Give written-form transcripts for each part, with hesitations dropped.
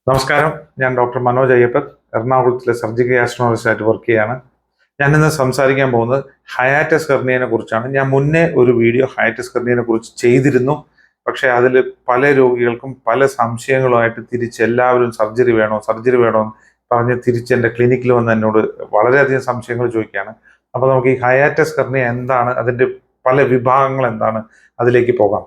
നമസ്കാരം. ഞാൻ ഡോക്ടർ മനോജ് അയ്യപ്പൻ, എറണാകുളത്തിലെ സർജിക്കൽ ആസ്ട്രോളജിസ്റ്റായിട്ട് വർക്ക് ചെയ്യാണ്. ഞാനിന്ന് സംസാരിക്കാൻ പോകുന്നത് ഹയാറ്റസ് ഹെർണിയനെ കുറിച്ചാണ്. ഞാൻ മുന്നേ ഒരു വീഡിയോ ഹയാറ്റസ് ഹെർണിയനെ കുറിച്ച് ചെയ്തിരുന്നു. പക്ഷേ അതിൽ പല രോഗികൾക്കും പല സംശയങ്ങളുമായിട്ട് എല്ലാവരും സർജറി വേണോ എന്ന് പറഞ്ഞ് തിരിച്ച് എൻ്റെ ക്ലിനിക്കിൽ വന്ന് എന്നോട് വളരെയധികം സംശയങ്ങൾ ചോദിക്കുകയാണ്. അപ്പോൾ നമുക്ക് ഈ ഹയാറ്റസ് ഹെർണിയ എന്താണ്, അതിൻ്റെ പല വിഭാഗങ്ങൾ എന്താണ്, അതിലേക്ക് പോകാം.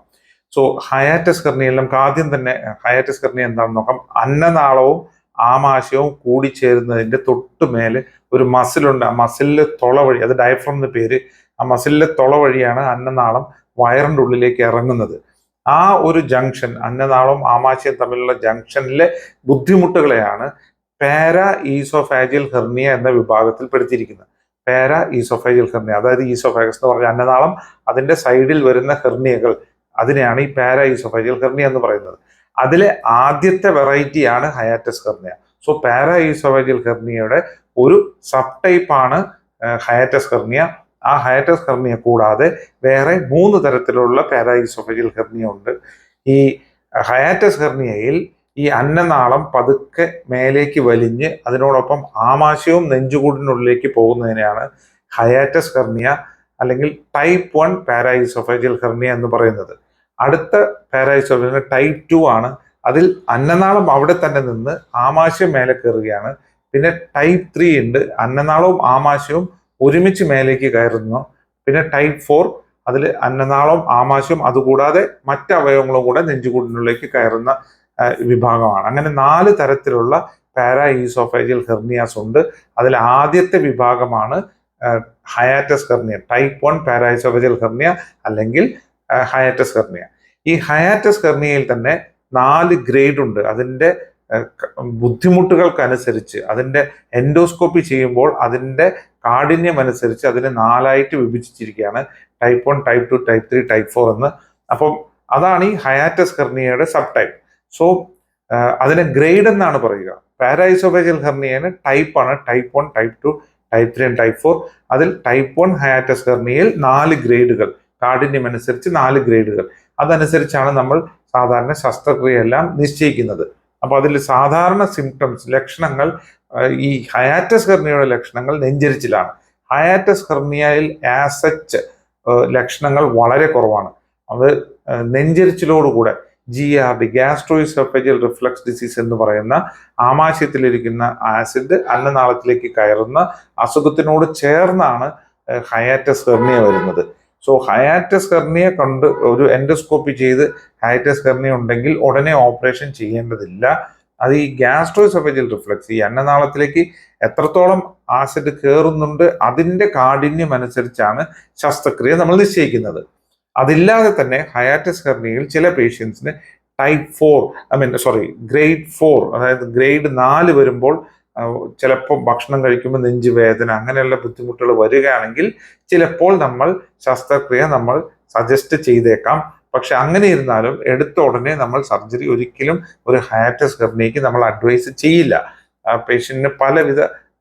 സോ ഹയാറ്റസ് ഹെർണിയ, നമുക്ക് ആദ്യം തന്നെ ഹയാറ്റസ് ഹെർണിയ എന്താണെന്ന് നോക്കാം. അന്നനാളവും ആമാശയവും കൂടിച്ചേരുന്നതിന്റെ തൊട്ട് മേലെ ഒരു മസിലുണ്ട്. ആ മസിലിലെ തുള വഴി, അത് ഡയഫ്രം എന്ന് പേര്, ആ മസിലിലെ തുള വഴിയാണ് അന്നനാളം വയറിന്റെ ഉള്ളിലേക്ക് ഇറങ്ങുന്നത്. ആ ഒരു ജംഗ്ഷൻ, അന്നനാളവും ആമാശയം തമ്മിലുള്ള ജംഗ്ഷനിലെ ബുദ്ധിമുട്ടുകളെയാണ് പാരാ ഈസോഫാജിയൽ ഹെർണിയ എന്ന വിഭാഗത്തിൽ പെടുത്തിയിരിക്കുന്നത്. പാരാ ഈസോഫാജിയൽ ഹെർണിയ, അതായത് ഈസോഫാഗസ് എന്ന് പറഞ്ഞ അന്നനാളം, അതിന്റെ സൈഡിൽ വരുന്ന ഹെർണിയകൾ, അതിനെയാണ് ഈ പാരാ ഈസോഫാജിയൽ ഹെർണിയ എന്ന് പറയുന്നത്. അതിലെ ആദ്യത്തെ വെറൈറ്റിയാണ് hiatus hernia. So para oesophageal ഹെർണിയയുടെ ഒരു സബ് ടൈപ്പാണ് ഹയാറ്റസ് ഹെർണിയ. ആ ഹയാറ്റസ് ഹെർണിയ കൂടാതെ വേറെ 3 തരത്തിലുള്ള പാരാ ഈസോഫാജിയൽ ഹെർണിയ ഉണ്ട്. ഈ ഹയാറ്റസ് ഹെർണിയയിൽ ഈ അന്നനാളം പതുക്കെ മേലേക്ക് വലിഞ്ഞ് അതിനോടൊപ്പം ആമാശയവും നെഞ്ചുകൂടിനുള്ളിലേക്ക് പോകുന്നതിനെയാണ് ഹയാറ്റസ് ഹെർണിയ അല്ലെങ്കിൽ ടൈപ്പ് 1 പാരാ ഈസോഫാജിയൽ ഹെർണിയ എന്ന് പറയുന്നത്. അടുത്ത പാരായിസോഫേജിയൽ ടൈപ്പ് 2 ആണ്. അതിൽ അന്നനാളം അവിടെ തന്നെ നിന്ന് ആമാശയം മേലെ കയറുകയാണ്. പിന്നെ ടൈപ്പ് 3 ഉണ്ട്, അന്നനാളവും ആമാശയവും ഒരുമിച്ച് മേലേക്ക് കയറുന്നു. പിന്നെ ടൈപ്പ് 4, അതിൽ അന്നനാളവും ആമാശയവും അതുകൂടാതെ മറ്റ് അവയവങ്ങളും കൂടെ നെഞ്ചുകൂടിനുള്ളിലേക്ക് കയറുന്ന വിഭാഗമാണ്. അങ്ങനെ 4 തരത്തിലുള്ള പാരാ ഈസോഫേജിയൽ ഹെർണിയാസ് ഉണ്ട്. അതിൽ ആദ്യത്തെ വിഭാഗമാണ് hiatus hernia, type 1 para esophageal hernia അല്ലെങ്കിൽ ഹയാറ്റസ് ഹെർണിയ. ഈ ഹയാറ്റസ് ഹെർണിയയിൽ തന്നെ 4 ഗ്രേഡ് ഉണ്ട്. അതിൻ്റെ ബുദ്ധിമുട്ടുകൾക്കനുസരിച്ച്, അതിൻ്റെ എൻഡോസ്കോപ്പി ചെയ്യുമ്പോൾ അതിൻ്റെ കാഠിന്യം അനുസരിച്ച് അതിനെ 4ആയിട്ട് വിഭജിച്ചിരിക്കുകയാണ്. ടൈപ്പ് 1, ടൈപ്പ് 2, ടൈപ്പ് 3, ടൈപ്പ് 4 എന്ന്. അപ്പം അതാണ് ഈ ഹയാറ്റസ് ഹെർണിയയുടെ സബ് ടൈപ്പ്. സോ അതിനെ ഗ്രേഡ് എന്നാണ് പറയുക. പാരായിസോഫേജിയൽ ഹെർണിയന് ടൈപ്പ് ആണ്, type 1, type 2, type 3 and type 4. അതിൽ ടൈപ്പ് 1 ഹയാറ്റസ് ഹെർണിയയിൽ 4 ഗ്രേഡുകൾ, കാഠിന്യം അനുസരിച്ച് 4 ഗ്രേഡുകൾ. അതനുസരിച്ചാണ് നമ്മൾ സാധാരണ ശസ്ത്രക്രിയയെല്ലാം നിശ്ചയിക്കുന്നത്. അപ്പോൾ അതിൽ സാധാരണ സിംറ്റംസ്, ലക്ഷണങ്ങൾ, ഈ ഹയാറ്റസ് ഹെർണിയയുടെ ലക്ഷണങ്ങൾ നെഞ്ചരിച്ചിലാണ്. ഹയാറ്റസ് ഹെർണിയയിൽ ആസച്ച് ലക്ഷണങ്ങൾ വളരെ കുറവാണ്. അത് നെഞ്ചരിച്ചിലോടുകൂടെ GERD, ഗ്യാസ്ട്രോഇസോഫേജിയൽ റിഫ്ലക്സ് ഡിസീസ് എന്ന് പറയുന്ന ആമാശയത്തിലിരിക്കുന്ന ആസിഡ് അന്നനാളത്തിലേക്ക് കയറുന്ന അസുഖത്തിനോട് ചേർന്നാണ് ഹയാറ്റസ് ഹെർണിയ വരുന്നത്. സോ ഹയാറ്റസ് ഹെർണിയ കണ്ട് ഒരു എൻഡോസ്കോപ്പി ചെയ്ത് ഹയാറ്റസ് ഹെർണിയ ഉണ്ടെങ്കിൽ ഉടനെ ഓപ്പറേഷൻ ചെയ്യേണ്ടതില്ല. അത് ഈ ഗ്യാസ്ട്രോഇസോഫേജിയൽ റിഫ്ലക്സ്, ഈ അന്നനാളത്തിലേക്ക് എത്രത്തോളം ആസിഡ് കയറുന്നുണ്ട് അതിന്റെ കാഠിന്യം അനുസരിച്ചാണ് ശസ്ത്രക്രിയ നമ്മൾ നിശ്ചയിക്കുന്നത്. അതില്ലാതെ തന്നെ ഹയാറ്റസ് ഹെർണിയയിൽ ചില പേഷ്യൻസിന് ടൈപ്പ് 4, ഗ്രേഡ് 4, അതായത് ഗ്രേഡ് 4 വരുമ്പോൾ ചിലപ്പോൾ ഭക്ഷണം കഴിക്കുമ്പോൾ നെഞ്ച് വേദന, അങ്ങനെയുള്ള ബുദ്ധിമുട്ടുകൾ വരികയാണെങ്കിൽ ചിലപ്പോൾ നമ്മൾ ശസ്ത്രക്രിയ സജസ്റ്റ് ചെയ്തേക്കാം. പക്ഷെ അങ്ങനെ ഇരുന്നാലും എടുത്ത ഉടനെ നമ്മൾ സർജറി ഒരിക്കലും ഒരു ഹയാറ്റസ് ഹെർണിയയ്ക്ക് നമ്മൾ അഡ്വൈസ് ചെയ്യില്ല. പേഷ്യന്റിന് പലവിധ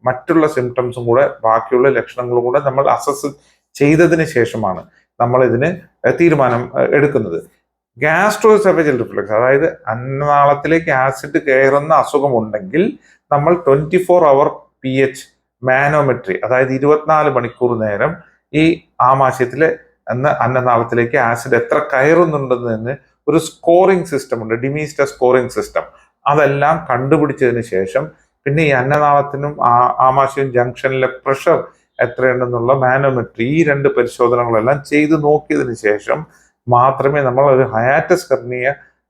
മറ്റുള്ള സിംറ്റംസും കൂടെ, ബാക്കിയുള്ള ലക്ഷണങ്ങളും കൂടെ നമ്മൾ അസസ് ചെയ്തതിന് ശേഷമാണ് നമ്മൾ ഇതിന് തീരുമാനം എടുക്കുന്നത്. ഗ്യാസ്ട്രോഎസോഫേജിയൽ റിഫ്ലക്സ്, അതായത് അന്നനാളത്തിലേക്ക് ആസിഡ് കയറുന്ന അസുഖമുണ്ടെങ്കിൽ നമ്മൾ 24 hour pH മാനോമെട്രി, അതായത് 24 മണിക്കൂർ നേരം ഈ ആമാശയത്തിലെ അന്നനാളത്തിലേക്ക് ആസിഡ് എത്ര കയറുന്നുണ്ടെന്ന് ഒരു സ്കോറിംഗ് സിസ്റ്റം ഉണ്ട്, ഡിമീസ്റ്റർ സ്കോറിംഗ് സിസ്റ്റം. അതെല്ലാം കണ്ടുപിടിച്ചതിന് ശേഷം പിന്നെ ഈ അന്നനാളത്തിനും ആമാശയം ജംഗ്ഷനിലെ പ്രഷർ എത്രയുണ്ടെന്നുള്ള മാനോമെട്രി, ഈ 2 പരിശോധനകളെല്ലാം ചെയ്ത് നോക്കിയതിന് ശേഷം മാത്രമേ നമ്മൾ ഒരു ഹയാറ്റസ് ഹെർണിയ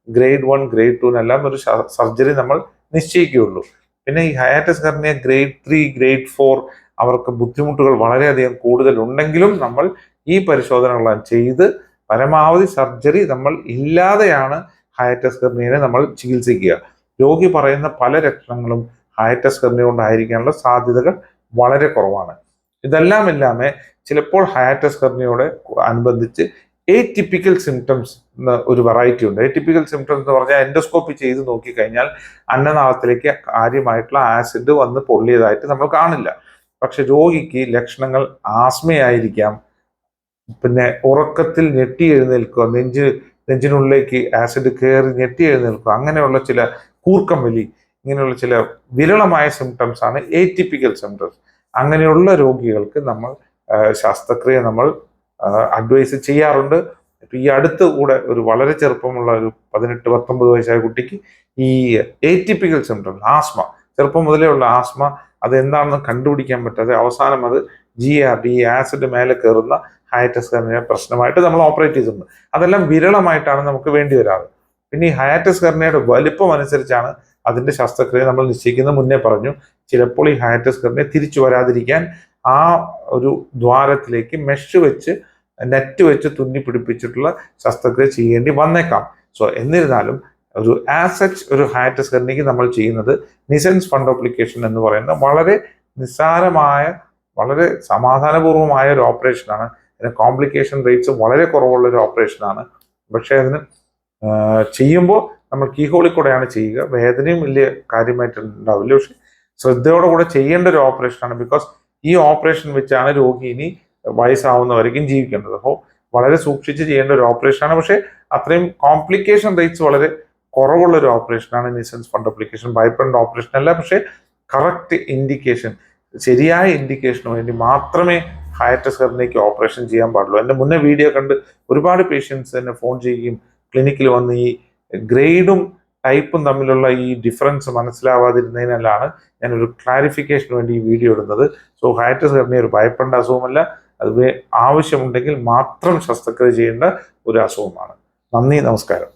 ഗ്രേഡ് 1, ഗ്രേഡ് 2 ഒരു സർജറി നമ്മൾ നിശ്ചയിക്കുകയുള്ളൂ. പിന്നെ ഈ ഹയാറ്റസ് ഹെർണിയ ഗ്രേഡ് 3, ഗ്രേഡ് 4 അവർക്ക് ബുദ്ധിമുട്ടുകൾ വളരെയധികം കൂടുതൽ ഉണ്ടെങ്കിലും നമ്മൾ ഈ പരിശോധനകളെല്ലാം ചെയ്ത് പരമാവധി സർജറി നമ്മൾ ഇല്ലാതെയാണ് ഹയാറ്റസ് ഹെർണിയനെ നമ്മൾ ചികിത്സിക്കുക. രോഗി പറയുന്ന പല ലക്ഷണങ്ങളും ഹയാറ്റസ് ഹെർണിയ കൊണ്ടായിരിക്കാനുള്ള സാധ്യതകൾ വളരെ കുറവാണ്. ഇതെല്ലാം ഇല്ലാമേ ചിലപ്പോൾ ഹയാറ്റസ് ഹെർണിയയോട് അനുബന്ധിച്ച് എറ്റിപ്പിക്കൽ സിംറ്റംസ് എന്ന ഒരു വെറൈറ്റി ഉണ്ട്. എറ്റിപ്പിക്കൽ സിംറ്റംസ് എന്ന് പറഞ്ഞാൽ എൻഡോസ്കോപ്പി ചെയ്ത് നോക്കിക്കഴിഞ്ഞാൽ അന്നനാളത്തിലേക്ക് കാര്യമായിട്ടുള്ള ആസിഡ് വന്ന് പൊള്ളിയതായിട്ട് നമ്മൾ കാണില്ല. പക്ഷെ രോഗിക്ക് ലക്ഷണങ്ങൾ ആസ്മയായിരിക്കാം, പിന്നെ ഉറക്കത്തിൽ ഞെട്ടി എഴുന്നേൽക്കുക, നെഞ്ചിനുള്ളിലേക്ക് ആസിഡ് കയറി ഞെട്ടി എഴുന്നേൽക്കുക, അങ്ങനെയുള്ള ചില കൂർക്കം വലി, ഇങ്ങനെയുള്ള ചില വിരളമായ സിംറ്റംസ് ആണ് ഏറ്റിപ്പിക്കൽ സിംറ്റംസ്. അങ്ങനെയുള്ള രോഗികൾക്ക് നമ്മൾ ശസ്ത്രക്രിയ നമ്മൾ അഡ്വൈസ് ചെയ്യാറുണ്ട്. ഇപ്പൊ ഈ അടുത്ത് കൂടെ ഒരു വളരെ ചെറുപ്പമുള്ള ഒരു 18-19 വയസ്സായ കുട്ടിക്ക് ഈ ഏറ്റിപ്പിക്കൽ സിംറ്റംസ്, ആസ്മ, ചെറുപ്പം മുതലേ ഉള്ള ആസ്മ, അത് എന്താണെന്ന് കണ്ടുപിടിക്കാൻ പറ്റാതെ അവസാനം അത് GERD, ആസിഡ് മേലെ കയറുന്ന ഹയാറ്റസ് ഹെർണിയ പ്രശ്നമായിട്ട് നമ്മൾ ഓപ്പറേറ്റ് ചെയ്തിട്ടുണ്ട്. അതെല്ലാം വിരളമായിട്ടാണ് നമുക്ക് വേണ്ടി വരാറ്. പിന്നെ ഈ ഹയാറ്റസ് ഹെർണിയയുടെ വലിപ്പം അനുസരിച്ചാണ് അതിന്റെ ശസ്ത്രക്രിയ നമ്മൾ നിശ്ചയിക്കുന്നത്. മുന്നേ പറഞ്ഞു, ചിലപ്പോൾ ഈ ഹയാറ്റസ് ഹെർണിയ തിരിച്ചു വരാതിരിക്കാൻ ആ ഒരു ദ്വാരത്തിലേക്ക് മെഷ് വെച്ച് നെറ്റ് വെച്ച് തുന്നി പിടിപ്പിച്ചിട്ടുള്ള ശസ്ത്രക്രിയ ചെയ്യേണ്ടി വന്നേക്കാം. സോ എന്നിരുന്നാലും ഒരു ആസച്ച് ഒരു ഹയാറ്റസ് ഹെർണിയയ്ക്ക് നമ്മൾ ചെയ്യുന്നത് നിസൻസ് ഫണ്ടോപ്ലിക്കേഷൻ എന്ന് പറയുന്ന വളരെ നിസ്സാരമായ, വളരെ സമാധാനപൂർവമായ ഒരു ഓപ്പറേഷനാണ്. അതിന് കോംപ്ലിക്കേഷൻ റേറ്റ്സ് വളരെ കുറവുള്ള ഒരു ഓപ്പറേഷനാണ്. പക്ഷേ അതിന് ചെയ്യുമ്പോൾ നമ്മൾ കീഹോളിൽ കൂടെയാണ് ചെയ്യുക. വേദനയും വലിയ കാര്യമായിട്ടുണ്ടാവില്ല, പക്ഷെ ശ്രദ്ധയോടെ കൂടെ ചെയ്യേണ്ട ഒരു ഓപ്പറേഷനാണ്. ബിക്കോസ് ഈ ഓപ്പറേഷൻ വെച്ചാണ് രോഗി ഇനി വയസ്സാവുന്നവരേക്കും ജീവിക്കേണ്ടത്. അപ്പോൾ വളരെ സൂക്ഷിച്ച് ചെയ്യേണ്ട ഒരു ഓപ്പറേഷനാണ്. പക്ഷേ അത്രയും കോംപ്ലിക്കേഷൻ റേറ്റ്സ് വളരെ കുറവുള്ള ഒരു ഓപ്പറേഷനാണ് നിസൻസ് ഫണ്ടോപ്ലിക്കേഷൻ. ഭയപ്പെടേണ്ട ഓപ്പറേഷൻ അല്ല, പക്ഷേ കറക്റ്റ് ഇൻഡിക്കേഷൻ, ശരിയായ ഇൻഡിക്കേഷന് വേണ്ടി മാത്രമേ ഹയാറ്റസ് ഹെർണിയയ്ക്ക് ഓപ്പറേഷൻ ചെയ്യാൻ പാടുള്ളൂ. എൻ്റെ മുന്നേ വീഡിയോ കണ്ട് ഒരുപാട് പേഷ്യൻസ് എന്നെ ഫോൺ ചെയ്യുകയും ക്ലിനിക്കിൽ വന്ന് ഈ ഗ്രേഡും ടൈപ്പും തമ്മിലുള്ള ഈ ഡിഫറൻസ് മനസ്സിലാവാതിരുന്നതിനാലാണ് ഞാനൊരു ക്ലാരിഫിക്കേഷന് വേണ്ടി ഈ വീഡിയോ ഇടുന്നത്. സോ ഹയാറ്റസ് ഹെർണിയ ഒരു ഭയപ്പെടേണ്ട അസുഖമല്ല, അത് ആവശ്യമുണ്ടെങ്കിൽ മാത്രം ശസ്ത്രക്രിയ ചെയ്യേണ്ട ഒരു അസുഖമാണ്. നന്ദി, നമസ്കാരം.